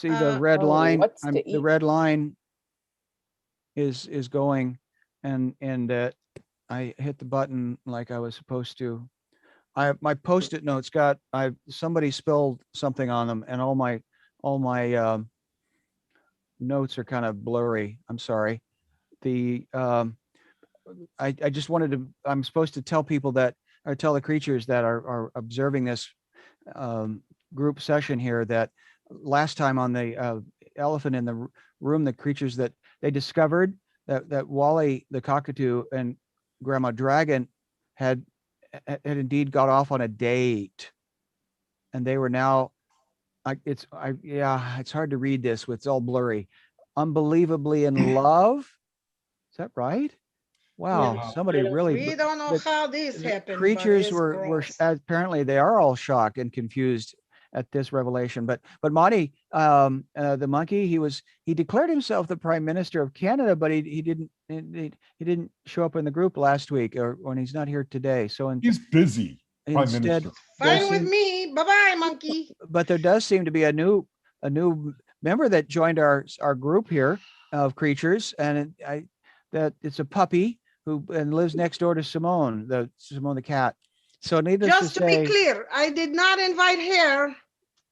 See the red line, what's to the eat? red line is going, and I hit the button like I was supposed to. My Post-it notes got, somebody spilled something on them, and all my notes are kind of blurry. I'm sorry. The I just wanted to, I'm supposed to tell people that, or tell the creatures that are observing this group session here, that last time on the elephant in the room, the creatures that they discovered that Wally the cockatoo and Grandma Dragon had indeed got off on a date, and they were now, it's hard to read this with, it's all blurry, unbelievably in love. Is that right? Wow, No, somebody really. we don't know the- how this the happened. creatures but it's were gross. apparently they are all shocked and confused at this revelation. But Monty, the monkey, he declared himself the Prime Minister of Canada, but he didn't show up in the group last week, or when he's not here today. So He's busy, Prime instead, Minister. Fine with me. Bye-bye, monkey. but there does seem to be a new member that joined our group here of creatures, and that it's a puppy who lives next door to Simone the cat. So needless Just to to say, be clear, I did not invite her.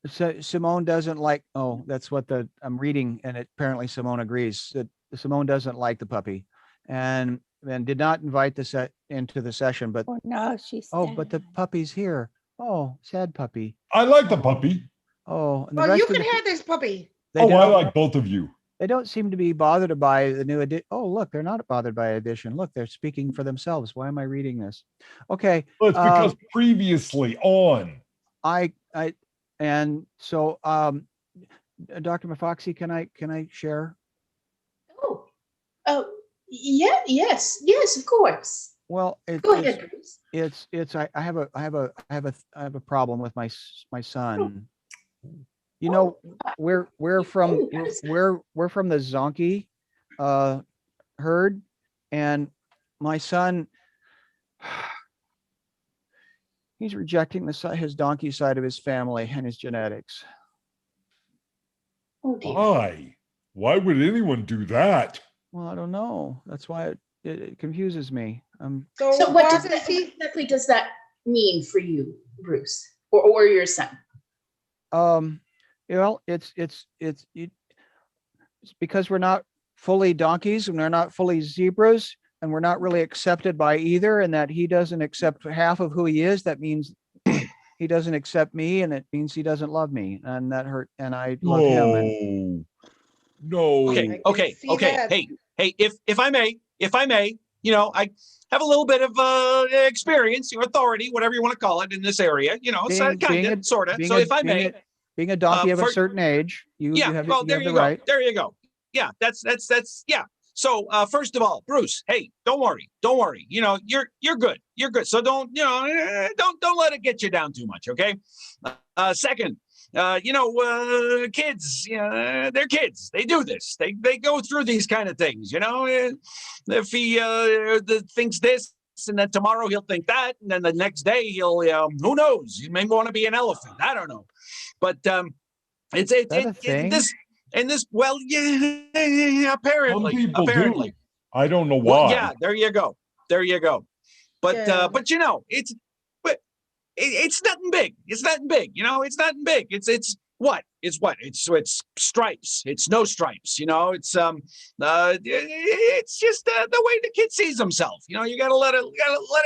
so Simone doesn't like. Oh, that's what I'm reading, and apparently Simone agrees that Simone doesn't like the puppy, and did not invite the set into the session. But Oh no, she's but the puppy's here. Oh, sad puppy. I like the puppy. Oh, and the Well, rest you of can the, have this puppy. they I don't, like both of you. they don't seem to be bothered by the new edition. Oh, look, they're not bothered by addition. Look, they're speaking for themselves. Why am I reading this? Okay. Well, it's because previously on. And so, Dr. Mafoxy, can I share? Oh, yeah, yes, of course. Well, Go ahead, Bruce. I have a problem with my son. You know, we're from the Zonkey herd, and my son, he's rejecting his donkey side of his family and his genetics. Oh dear. Why would anyone do that? Well, I don't know. That's why it confuses me. So what exactly does that mean for you, Bruce, or your son? Well, it's because we're not fully donkeys and we're not fully zebras, and we're not really accepted by either, and that he doesn't accept half of who he is. That means he doesn't accept me, and it means he doesn't love me, and that hurt. And I love him. And no. Okay. Hey, if I may, I have a little bit of experience, authority, whatever you want to call it, in this area. Kind of, sort of. So if I may, being a donkey of a certain age, you have the right. There you go. Yeah, that's yeah. So first of all, Bruce, hey, don't worry. You're good. You're good. So don't let it get you down too much. Okay. Second, kids, they're kids. They do this. They go through these kind of things. If he thinks this, and then tomorrow he'll think that, and then the next day he'll, who knows? He may want to be an elephant. I don't know, but this. Well, yeah, apparently. Do. I don't know why. Well, yeah, there you go. But it's nothing big. It's nothing big. It's nothing big. It's what? It's stripes. It's no stripes. It's just the way the kid sees himself. You gotta let it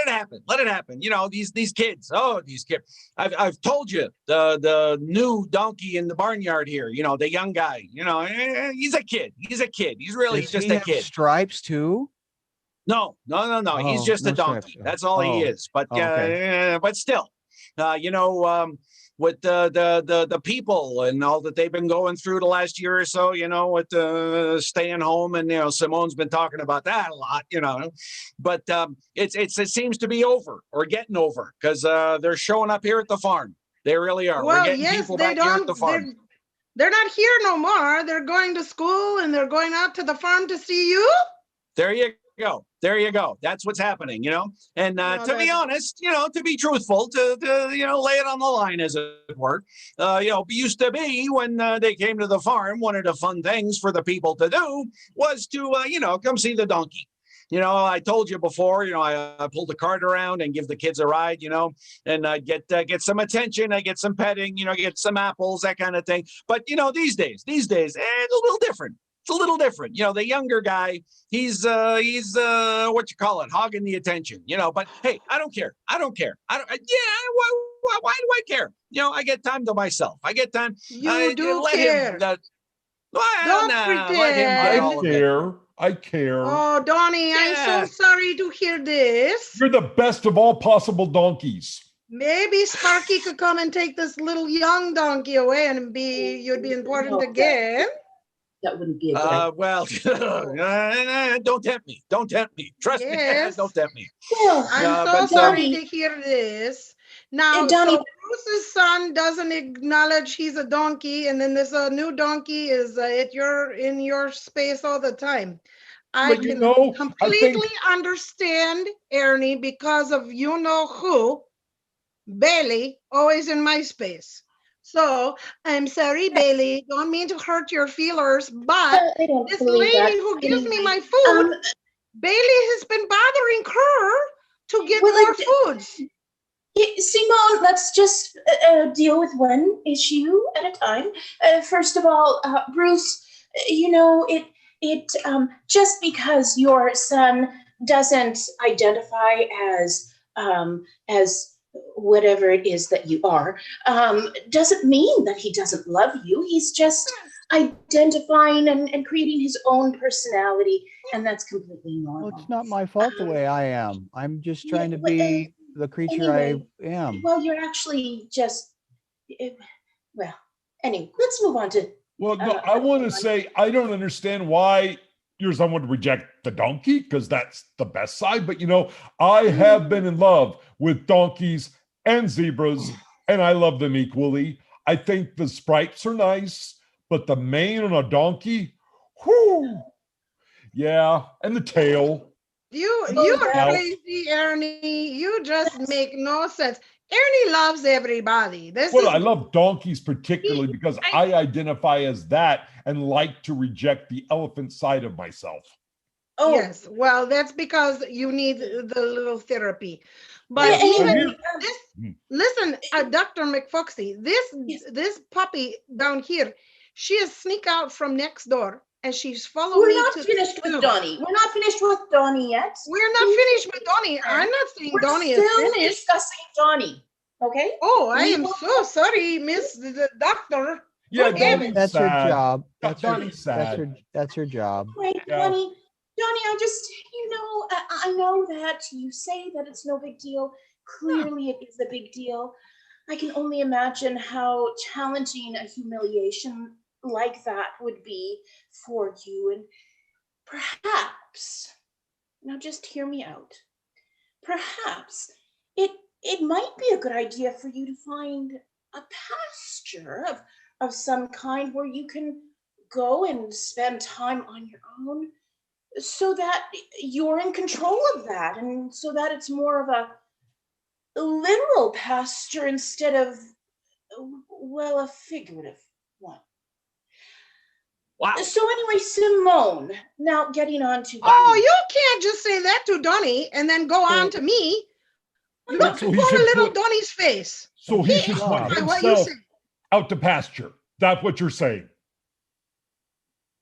happen. Let it happen. These kids. Oh, these kids. I've told you the new donkey in the barnyard here. The young guy. He's a kid. He's really just a kid. Stripes too. No. He's just a donkey. Stripes. That's all he is. But okay. But still, with the people and all that they've been going through the last year or so, with staying home, and Simone's been talking about that a lot, But it seems to be over or getting over, because they're showing up here at the farm. They really are. Well, we're getting people back here at the farm. They're not here no more. They're going to school and they're going out to the farm to see you. There you go. There you go. That's what's happening, And No, to be that's- honest, to be truthful, to lay it on the line, as it were, used to be when they came to the farm, one of the fun things for the people to do was to, come see the donkey. I told you before, I pull the cart around and give the kids a ride, and I get some attention, I get some petting, get some apples, that kind of thing. But, these days, it's a little different. It's a little different. The younger guy, he's what you call it, hogging the attention, but hey, I don't care. I don't care. Why do I care? I get time to myself. I get time. You do let care. him, well, Don't let him get pretend. all of it. I care. Oh, Donnie, I'm Yeah. so sorry to hear this. You're the best of all possible donkeys. Maybe Sparky could come and take this little young donkey away and you'd be important again. That wouldn't be a good idea. Don't tempt me. Don't tempt me. Trust Yes. me. Don't tempt me. Well, I'm so but, sorry Donnie- to hear this. Now, Donnie- so Bruce's son doesn't acknowledge he's a donkey, and then this new donkey is in your space all the time. I But can I think completely understand, Ernie, because of you know who, Bailey, always in my space. So I'm sorry, Bailey. Don't mean to hurt your feelers, but I don't this believe lady that. who gives me Anyway, my food, um, Bailey has been bothering her to get Well, more it- foods. Simone, let's just deal with one issue at a time. First of all, Bruce, just because your son doesn't identify as whatever it is that you are, doesn't mean that he doesn't love you. He's just identifying and creating his own personality, and that's completely normal. Well, it's not my fault the way I am. I'm just trying to Yeah, well, be the creature anyway, I am. Well, you're actually just, well, anyway, let's move on to, Well, no, I want to say I don't understand why your son would reject the donkey, because that's the best side. But I have been in love with donkeys and zebras, and I love them equally. I think the stripes are nice, but the mane on a donkey, whoo, yeah, and the tail. You Well, crazy, Ernie. You just make no sense. Ernie loves everybody. Well, I love donkeys particularly because I identify as that and like to reject the elephant side of myself. oh, Yes. Well, that's because you need the little therapy. But yeah, even anyway, listen, Dr. McFoxy, Yes. this puppy down here, she has sneak out from next door and she's followed we're me not to the finished with stoop. Donnie. We're not finished with Donnie yet. We're not finished with Donnie. I'm not saying We're Donnie is still finished. discussing Donnie, okay? Oh, I We am will- so sorry, Miss the doctor. Yeah, Good heavens. Donnie's That's her sad. job. That's her, Donnie's sad. that's her job. Wait, Yeah. Donnie, I just, I know that you say that it's no big deal. Clearly, it is a big deal. I can only imagine how challenging a humiliation like that would be for you. And perhaps, now just hear me out. Perhaps it might be a good idea for you to find a pasture of some kind where you can go and spend time on your own, so that you're in control of that, and so that it's more of a literal pasture instead of, well, a figurative one. Wow. So anyway, Simone, now getting on to Oh, you can't just say that to Donnie and then go on to me. Look, So go he to should little put- Donnie's face. So he He should is put fine by what you himself say. out to pasture. That's what you're saying.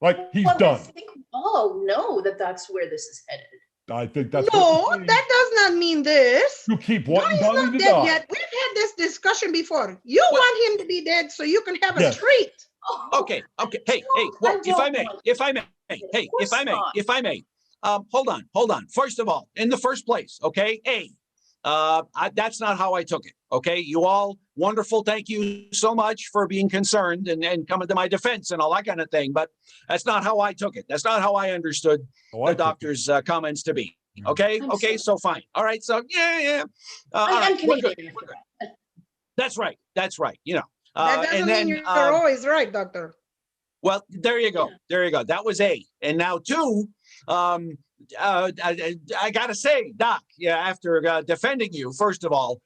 Like he's well, I done. think we all know that that's where this is headed. I think that's No, what you're saying. that does not mean this. You keep wanting Donnie's Donnie not to dead die. yet. We've had this discussion before. You want him to be dead so you can have a Yes. treat. Okay. Hey, No, well, I if I don't may, want- if I may, Of hey, course not. if I may, hold on. First of all, in the first place, okay, that's not how I took it. Okay, you all wonderful. Thank you so much for being concerned and coming to my defense and all that kind of thing. But that's not how I took it. That's not how I understood Oh, I the took it. doctor's comments to be. Okay, I'm okay, sorry. so fine. All right, so yeah. All I'm right, we're Canadian. good. after that. That's right. That doesn't and mean then you're always right, doctor. Well, there you go. There you go. That was A. And now two, I got to say, Doc, yeah, after defending you, first of all,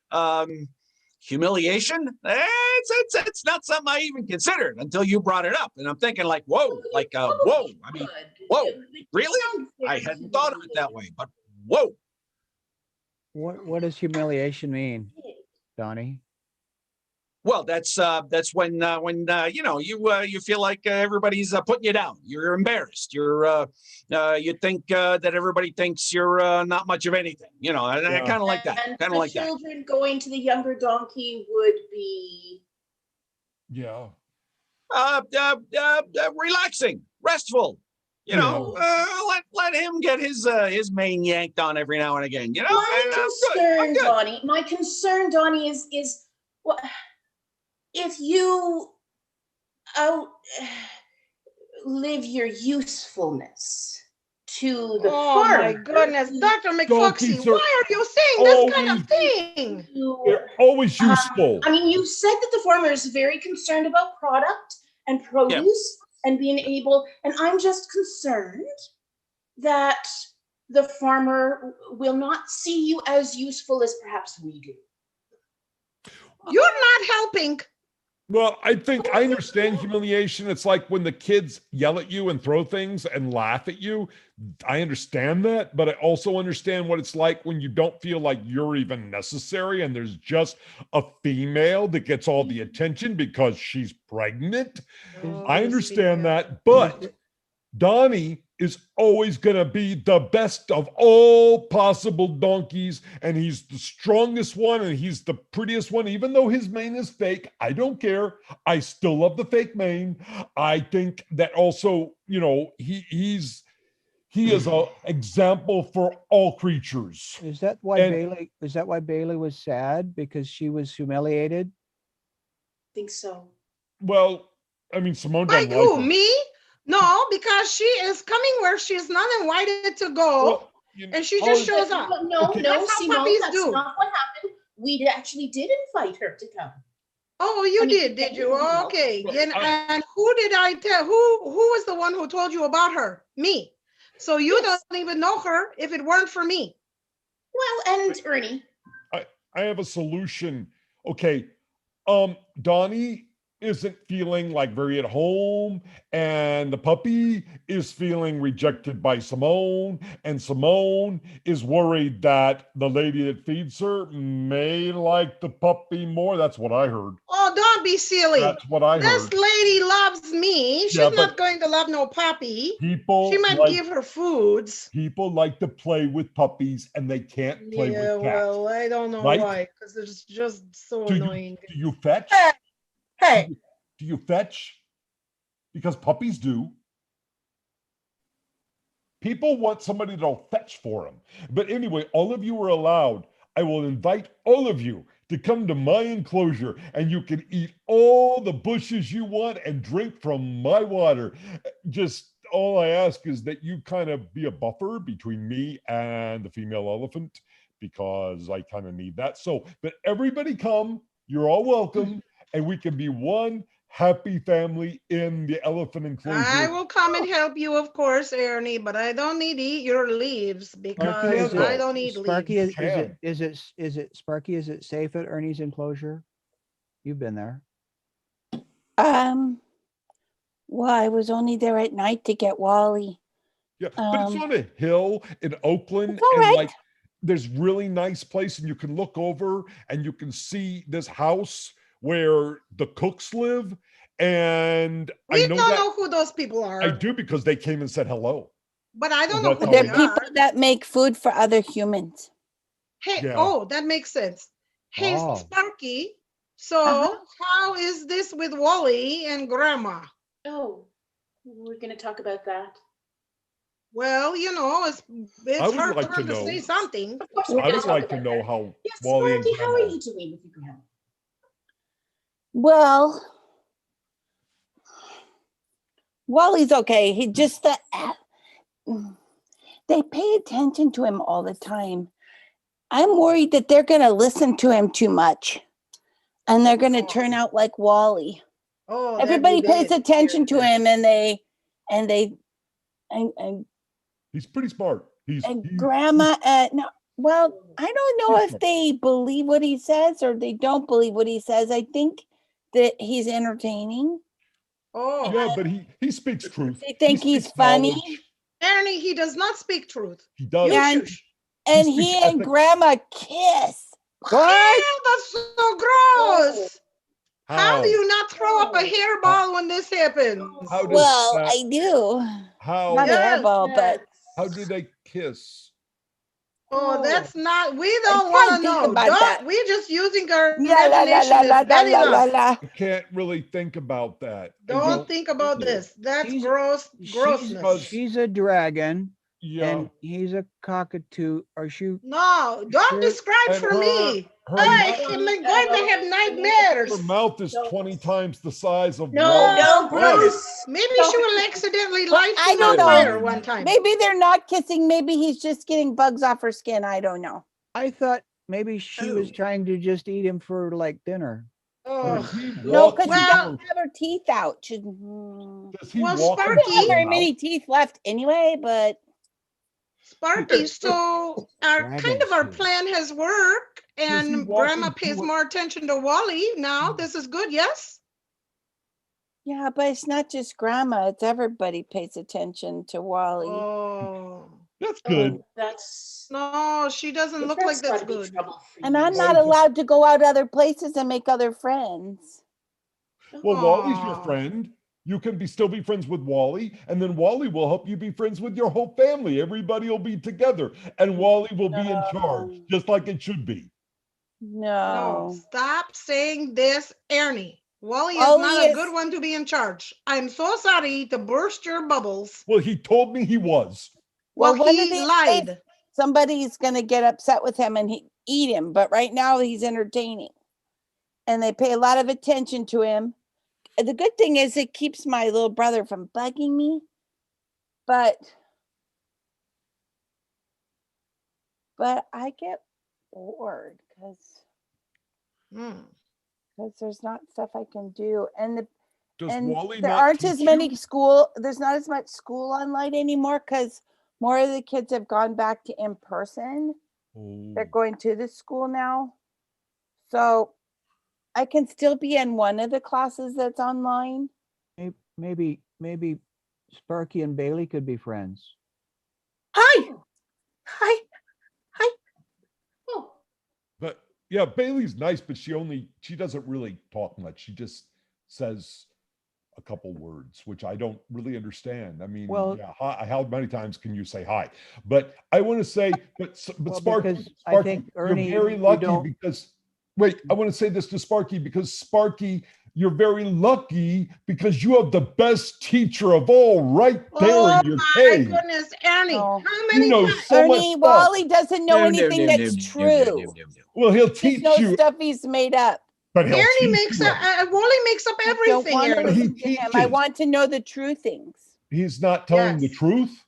humiliation, it's not something I even considered until you brought it up. And I'm thinking like, whoa, whoa. I mean, whoa, really? I hadn't thought of it that way, but whoa. What does humiliation mean, Donnie? Well, that's when you know you feel like everybody's putting you down. You're embarrassed. You think that everybody thinks you're not much of anything. You know, Yeah. kind of like that. And Kind the of like that. children going to the younger donkey would be Yeah. Relaxing, restful. You know, let him get his mane yanked on every now and again. You know, my concern, good. Donnie. My concern, Donnie, is what if you outlive your usefulness to the Oh my farmer. goodness, Dr. McFoxy, Donkeys are why are you saying this kind of thing? They're always useful. I mean, you said that the farmer is very concerned about product and produce and being able, and I'm just concerned that the farmer will not see you as useful as perhaps we do. You're not helping. Well, I think I understand humiliation. It's like when the kids yell at you and throw things and laugh at you. I understand that, but I also understand what it's like when you don't feel like you're even necessary and there's just a female that gets all the attention because she's pregnant. I understand that, but Donnie is always going to be the best of all possible donkeys, and he's the strongest one, and he's the prettiest one. Even though his mane is fake, I don't care. I still love the fake mane. I think that also, you know, he is an example for all creatures. Is that why Bailey was sad because she was humiliated? I think so. Well, I mean, Simone By doesn't who, like her. me? No, because she is coming where she's not invited to go, Well, you know, and she just Holly- shows up. No, Okay. That's how Simone, puppies that's do. not what happened. We actually did invite her to come. Oh, you I mean, did you? no. Okay. Well, And who did I tell? Who was the one who told you about her? Me. So you Yes. don't even know her if it weren't for me. Well, and Ernie. I have a solution. Okay. Donnie isn't feeling like very at home, and the puppy is feeling rejected by Simone, and Simone is worried that the lady that feeds her may like the puppy more. That's what I heard. Oh, don't be silly. That's what I This heard. lady loves me. She's Yeah, not but going to love no puppy. People She might like give her foods. people like to play with puppies, and they can't play Yeah, with cats. well, I don't know right? why, because it's just so Do annoying. you fetch? Hey, Do you fetch? Because puppies do. People want somebody that'll fetch for them. But anyway, all of you are allowed. I will invite all of you to come to my enclosure, and you can eat all the bushes you want and drink from my water. Just all I ask is that you kind of be a buffer between me and the female elephant, because I kind of need that. So, but everybody come, you're all welcome, and we can be one happy family in the elephant enclosure. I will come and help you, of course, Ernie, but I don't need to eat your leaves because I don't need Sparky, leaves. is it Sparky? Is it safe at Ernie's enclosure? You've been there. Well, I was only there at night to get Wally. Yeah, but it's on a hill in Oakland, It's all and right. like there's really nice place, and you can look over and you can see this house where the cooks live. And We I know don't that know who those people are, I do because they came and said hello. but I don't know That's who how They're they we- people are. that make food for other humans. Hey, Yeah. oh, that makes sense. Hey, Oh. Sparky, so Uh-huh. how is this with Wally and Grandma? Oh, we're going to talk about that. Well, you know, it's I would hard like for to her to say know. something. Of course, we're I going to would talk like to about know that. how Yes, Wally and Sparky, how are Grandma- you doing with your grandma? Well, Wally's okay. He just they pay attention to him all the time. I'm worried that they're going to listen to him too much, and they're going to turn out like Wally. Oh, that'd be Everybody pays bad. attention to him, and and He's pretty smart. He's grandma, no, well, I don't know He's if smart. they believe what he says or they don't believe what he says. I think that he's entertaining. Oh, yeah, but he speaks truth. They think He he's speaks funny. knowledge. Ernie, he does not speak truth. He does. You And- shush. And speaks he and ethics. grandma kiss. What? Ew, that's so gross. How do you not throw up a hairball when this happens? How does Well, that- I do. how Not a Yes, hairball, but how do they kiss? Oh, that's not. We I don't want to can't think know. about Don't. that. We're just using our la la la imagination. la la It's bad la la enough. la. I can't really think about that. I Don't think about do. this. That's She's- gross. Grossness. She's a dragon Yeah. and he's a cockatoo. Or shoot, No, don't Sure. describe And for her- me. her I mouth- am going to have nightmares. Her mouth is 20 times the size of No, Wally's no, body. Bruce. Maybe Don't- she will accidentally Well, light I him don't on know. fire one time. Maybe they're not kissing. Maybe he's just getting bugs off her skin. I don't know. I thought maybe she was trying to just eat him for like dinner. Oh. He No, walks because she Well- doesn't have her teeth out. She Does he Well, walk Sparky- into doesn't have her very mouth? many teeth left anyway, but Sparky, so our kind of our Dragons do. plan has worked, Does he and walk Grandma into pays a- more attention to Wally now. This is good, yes? yeah, but it's not just grandma. It's everybody pays attention to Wally. Oh. That's good. That's No, she doesn't look like that's good. And I'm not Wally- allowed to go out other places and make other friends. Well, Wally's your Aw. friend. You can still be friends with Wally, and then Wally will help you be friends with your whole family. Everybody will be together, and Wally will be in charge, No. just like it should be. No, No. stop saying this, Ernie. Wally is Wally not a is- good one to be in charge. I'm so sorry to burst your bubbles. Well, he told me he was. Well, one of he these days, lied. somebody's going to get upset with him and eat him. But right now, he's entertaining. And they pay a lot of attention to him. And the good thing is, it keeps my little brother from bugging me. But I get bored because Hmm. there's not stuff I can do. And Does and Wally there not aren't teach as many you? there's not as much school online anymore because more of the kids have gone back to in person. They're Oh. going to the school now. So I can still be in one of the classes that's online. Maybe Sparky and Bailey could be friends. Hi. Hi. Hi. Oh, But yeah, Bailey's nice, but she doesn't really talk much. She just says a couple words, which I don't really understand. I mean, Well- yeah, hi, how many times can you say hi? But I want to say, but Well, Sparky, because I Sparky, think, Ernie, you're very you lucky don't- because wait, I want to say this to Sparky because Sparky, you're very lucky because you have the best teacher of all right there Oh in your my cave. goodness, Ernie, Oh. how You many know times? so much Ernie, stuff. Wally doesn't know anything that's true. Well, he'll Just teach knows you, stuff he's made up. but he'll Ernie teach makes you up, everything. Wally makes up I don't everything, want to Ernie. He listen to him. I teaches. want to know the true things. He's not telling the Yes. truth.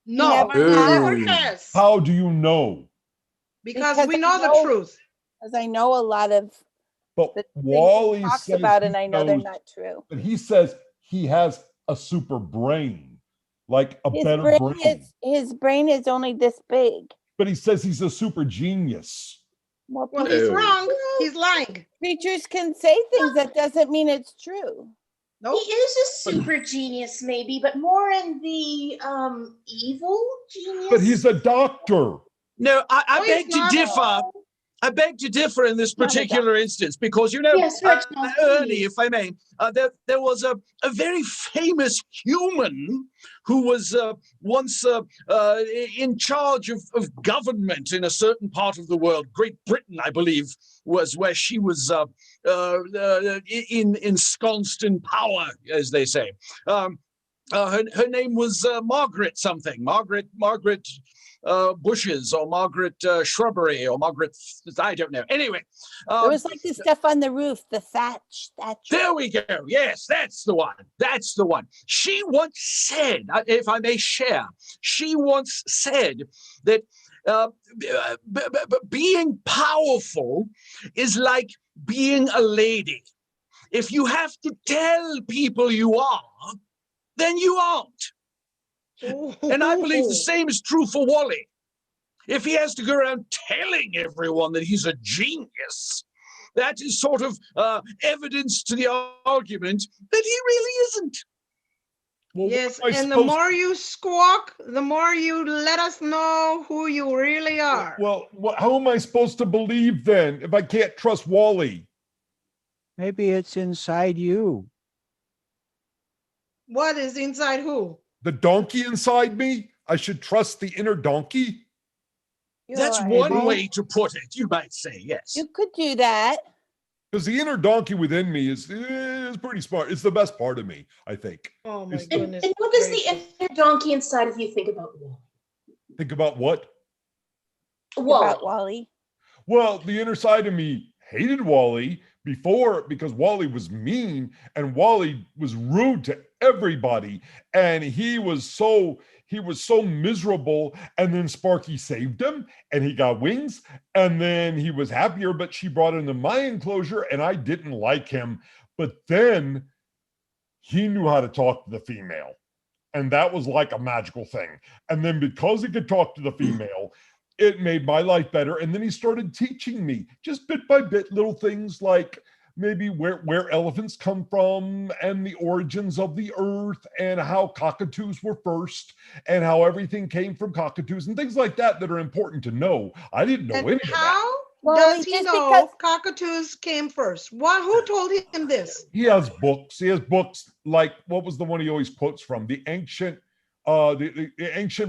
No, never he never has. has. How do you know? Because Because we I know the know- truth. Because I know a lot of But the things Wally he talks says about, he and I know they're knows, not true. but he says he has a super brain, like a His better brain, brain. his brain is only this big. But he says he's a super genius. Well, Well, he's No. wrong. He's lying. creatures can say things that doesn't mean it's true. he Nope. is a super genius, maybe, but more in the evil genius. But he's a doctor. No, I No, he's beg to not. differ. I beg to differ in this Not a particular instance because you know, Yes, Reginald, Ernie, please. if I may, there was a very famous human who was once in charge of government in a certain part of the world. Great Britain, I believe, was where she was ensconced in power, as they say. Her name was Margaret something, Margaret Bushes or Margaret Shrubbery or Margaret, I don't know. Anyway, It was like the stuff on the roof, the thatch. there we go. Yes, that's the one. That's the one. She once said, if I may share, she once said that being powerful is like being a lady. if you have to tell people you are, then you aren't. And I believe the same is true for Wally. If he has to go around telling everyone that he's a genius, that is sort of evidence to the argument that he really isn't. Well, what Yes, am I and the supposed- more you squawk, the more you let us know who you really are. Well, how am I supposed to believe then if I can't trust Wally? Maybe it's inside you. What is inside who? The donkey inside me? I should trust the inner donkey? That's You're one right. way to put it, you might say, yes. You could do that. Because the inner donkey within me is pretty smart. It's the best part of me, I think. Oh my It's the- goodness. And what does the gracious. inner donkey inside of you think about Wally? Think about what? About Wally. Wally. Well, the inner side of me hated Wally before because Wally was mean and Wally was rude to everybody. And he was so miserable. And then Sparky saved him and he got wings. And then he was happier, but she brought him to my enclosure and I didn't like him. But then he knew how to talk to the female. And that was like a magical thing. And then because he could talk to the female, it made my life better. And then he started teaching me just bit by bit little things like maybe where elephants come from and the origins of the earth and how cockatoos were first and how everything came from cockatoos and things like that are important to know. I didn't know And any of that. how Well, does he just know because- cockatoos came first? Who told him this? He has books. He has books like, what was the one he always quotes from? The ancient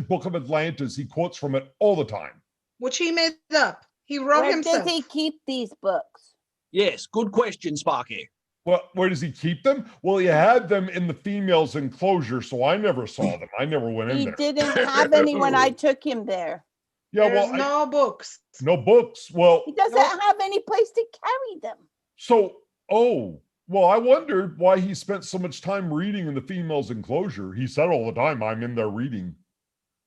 book of Atlantis. He quotes from it all the time. Which he made up. He wrote Where himself. does he keep these books? Yes, good question, Sparky. Well, where does he keep them? Well, he had them in the female's enclosure, so I never saw them. I never went in He there. didn't have any when I took him there. Yeah, There's well, no books. no books. Well, He doesn't Nope. have any place to carry them. so, I wondered why he spent so much time reading in the female's enclosure. He said all the time, I'm in there reading.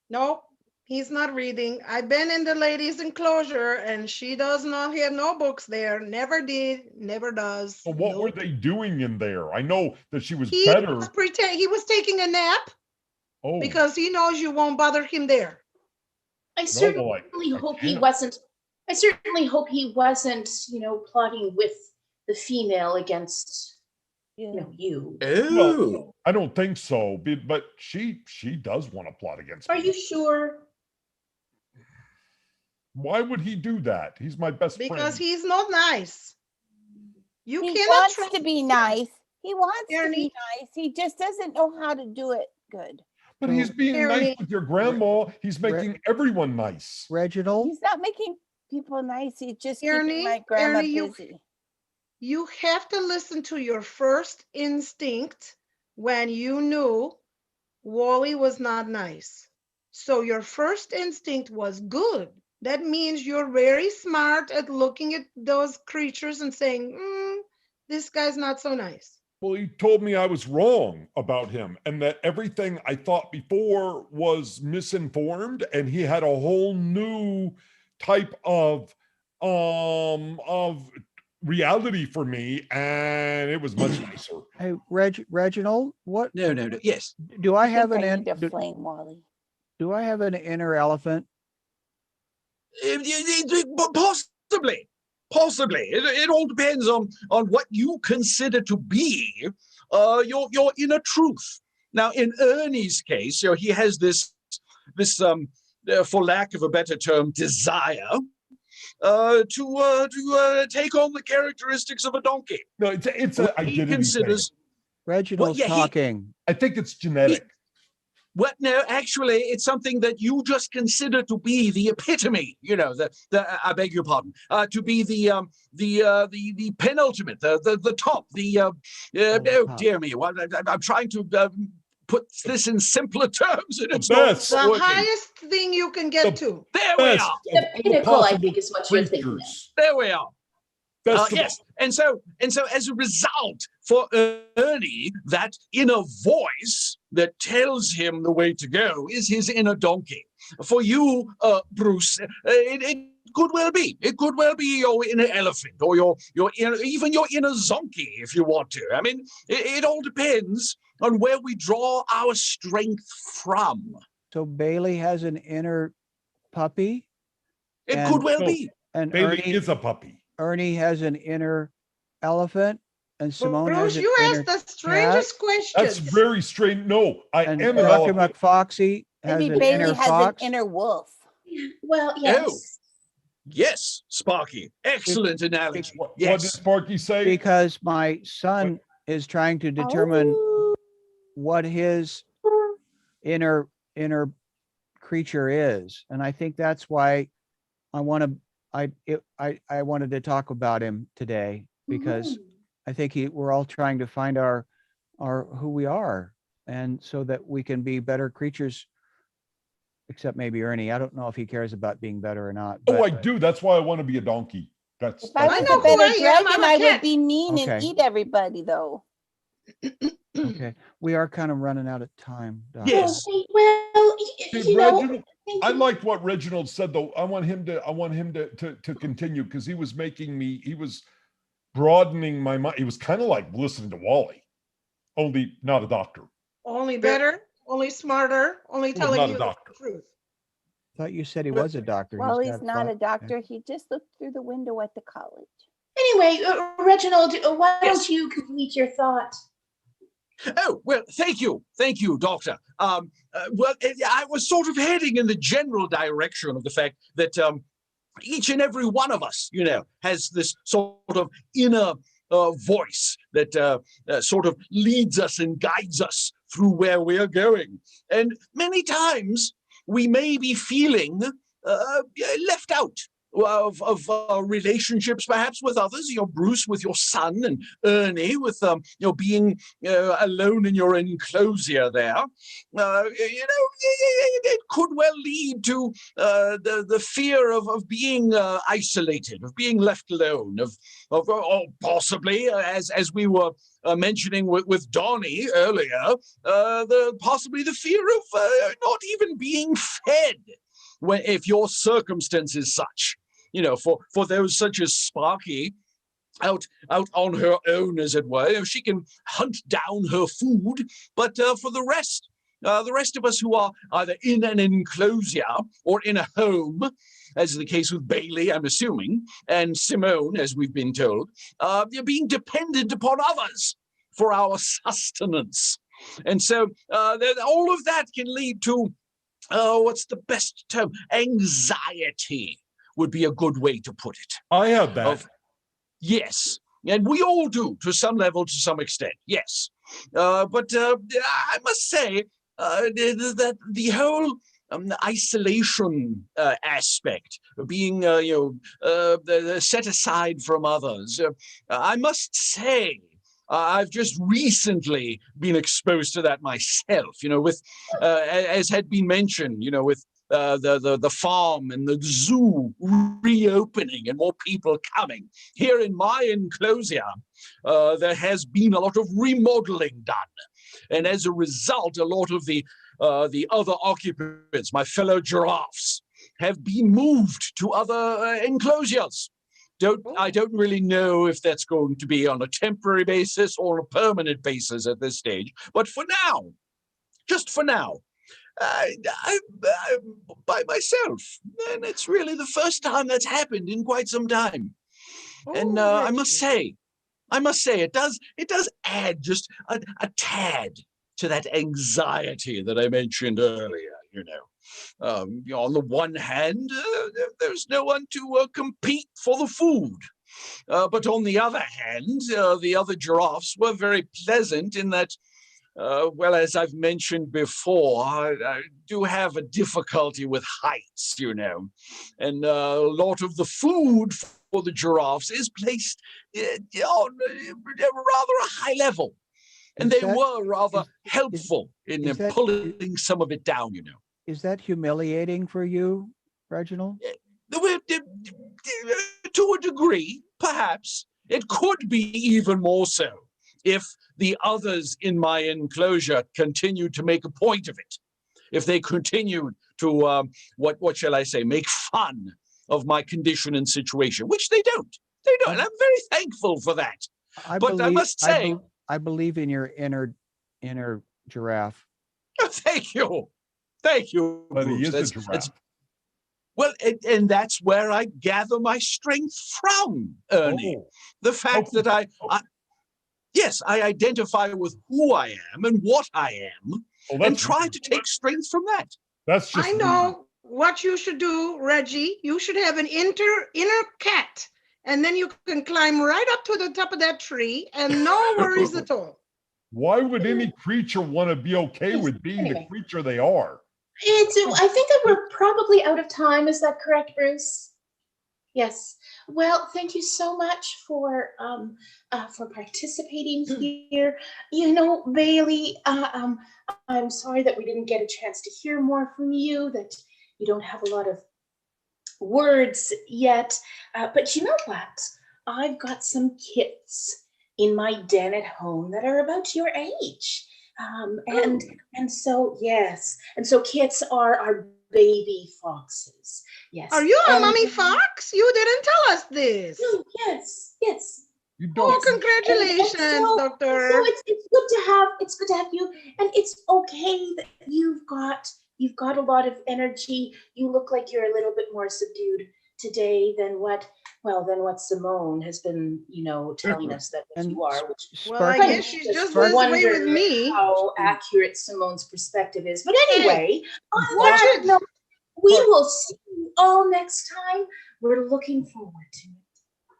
Nope, he's not reading. I've been in the ladies' enclosure and she does not have no books there. Never did, never does. But what were Nope. they doing in there? I know that she was He better. was he was taking a nap Oh, because he knows you won't bother him there. I well, certainly I hope he can't. wasn't. I certainly hope he wasn't, plotting with the female against, Yeah. you. Oh. I don't think so, but she does want to plot against Are me. you sure? Why would he do that? He's my best Because friend. he's not nice. You He cannot wants trust to be nice. He wants to Ernie. be nice. He just doesn't know how to do it good. But he's being nice Ernie. with your grandma. He's making everyone nice. Reginald, He's not making people nice. He's just Ernie, keeping my grandma Ernie, busy. You have to listen to your first instinct when you knew Wally was not nice. So your first instinct was good. That means you're very smart at looking at those creatures and saying, this guy's not so nice. Well, he told me I was wrong about him and that everything I thought before was misinformed, and he had a whole new type of reality for me, and it was much nicer. hey, Reginald, what No. Yes. do I have think an I in, need to do, flame Wally. do I have an inner elephant? Possibly. It all depends on what you consider to be your inner truth. Now, in Ernie's case, he has this for lack of a better term, desire to take on the characteristics of a donkey. No, it's What an he identity thing. considers. Reginald's yeah, he- talking. I think it's genetic. Well, no, actually, it's something that you just consider to be the epitome. I beg your pardon. To be the penultimate, the top, oh top. dear me! I'm trying to put this in simpler terms, and it's best. not The working. highest thing you can get to. There we Best are. of The all pinnacle, I possible think, is what you're thinking of. creatures. There we are. Best of Yes, and so as a result, for Ernie, that inner voice that tells him the way to go is his inner donkey. For you, Bruce, it could well be. It could well be your inner elephant or even your inner zonkey if you want to. I mean, it all depends on where we draw our strength from. So Bailey has an inner puppy It And- could well No. be. and Bailey Ernie, is a puppy. Ernie has an inner elephant and Simone has Bruce, an you inner asked the strangest That's questions. very strange. No, I and am an Dr. elephant. McFoxy has Maybe an Bailey inner has fox. an inner wolf. Well, yes. Yes, Sparky. Excellent analogy. What did Yes. Sparky say? Because my son is trying to determine Oh. what his inner creature is, and I think that's why I wanted to talk about him today, because Mhm. I think we're all trying to find our who we are, and so that we can be better creatures. Except maybe Ernie. I don't know if he cares about being better or not. Oh, but- I do. That's why I want to be a donkey. That's If I I was know a who better I am. dragon, I'm a I would cat. be mean Okay. and eat everybody, though. Okay, we are kind of running out of time. Doc. Yes. Okay, well, Dude, you know, Reginald, thank I you. liked what Reginald said though. I want him to continue because he was broadening my mind. He was kind of like listening to Wally, only not a doctor. Only better, only smarter, only Well, telling not a you the doctor. truth. Thought you said he was a doctor. Well, he's got not a thought- doctor. He just looked through the window at the college. Anyway, Reginald, why Yes. don't you complete your thought? Oh, well, thank you. Thank you, Doctor. I was sort of heading in the general direction of the fact that each and every one of us, has this sort of inner voice that sort of leads us and guides us through where we are going. And many times we may be feeling left out of relationships, perhaps with others. Bruce with your son, and Ernie with being alone in your enclosure there. It could well lead to the fear of being isolated, of being left alone, or possibly as we were mentioning with Donnie earlier, possibly the fear of not even being fed. If your circumstance is such, for those such as Sparky, out on her own, as it were, she can hunt down her food. But for the rest of us who are either in an enclosure or in a home, as is the case with Bailey, I'm assuming, and Simone, as we've been told, you're being dependent upon others for our sustenance. And so all of that can lead to what's the best term? Anxiety would be a good way to put it. I had that. Yes, and we all do to some level, to some extent. Yes, but I must say that the whole isolation aspect of being, set aside from others. I must say. I've just recently been exposed to that myself, with, as had been mentioned, with the farm and the zoo reopening and more people coming. Here in my enclosure, there has been a lot of remodeling done. And as a result, a lot of the other occupants, my fellow giraffes, have been moved to other enclosures. I don't really know if that's going to be on a temporary basis or a permanent basis at this stage. But for now, just for now, I'm by myself. And it's really the first time that's happened in quite some time. And I must say, it does add just a tad to that anxiety that I mentioned earlier, on the one hand, there's no one to compete for the food. But on the other hand, the other giraffes were very pleasant in that, as I've mentioned before, I do have a difficulty with heights, and a lot of the food for the giraffes is placed on rather a high level. And Is they that- were rather is- helpful in is that- pulling some of it down, Is that humiliating for you, Reginald? To a degree, perhaps. It could be even more so if the others in my enclosure continued to make a point of it. If they continued to, what shall I say, make fun of my condition and situation, which they don't. They don't. And I'm very thankful for that. But I must say, I believe in your inner giraffe. thank you. Thank you, But he Bruce. is a giraffe. Well, and that's where I gather my strength from, Ernie. Oh. The fact that I identify with who I am and what I am, and try to take strength from that. That's just I know what you should do, Reggie. You should have an inner cat, and then you can climb right up to the top of that tree and no worries at all. Why would any creature want to be okay with being the creature they are? I think that we're probably out of time. Is that correct, Bruce? Yes. Well, thank you so much for participating here. You know, Bailey, I'm sorry that we didn't get a chance to hear more from you, that you don't have a lot of words yet. But you know what? I've got some kits in my den at home that are about your age. And so, yes. And so kits are baby foxes. Yes. Are you a mommy fox? You didn't tell us this. No, yes. You don't. Oh, congratulations, doctor. So it's good to have you, and it's okay that you've got a lot of energy. You look like you're a little bit more subdued today than what Simone has been, telling us that you are. Well, I guess she's just this way with me. How accurate Simone's perspective is. But anyway, we will see you all next time. We're looking forward to it.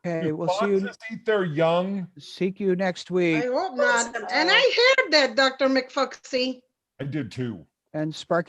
Okay, we'll see you. Eat their young. Seek you next week. I hope not. And I heard that, Dr. McFoxy. I did too. And Sparky's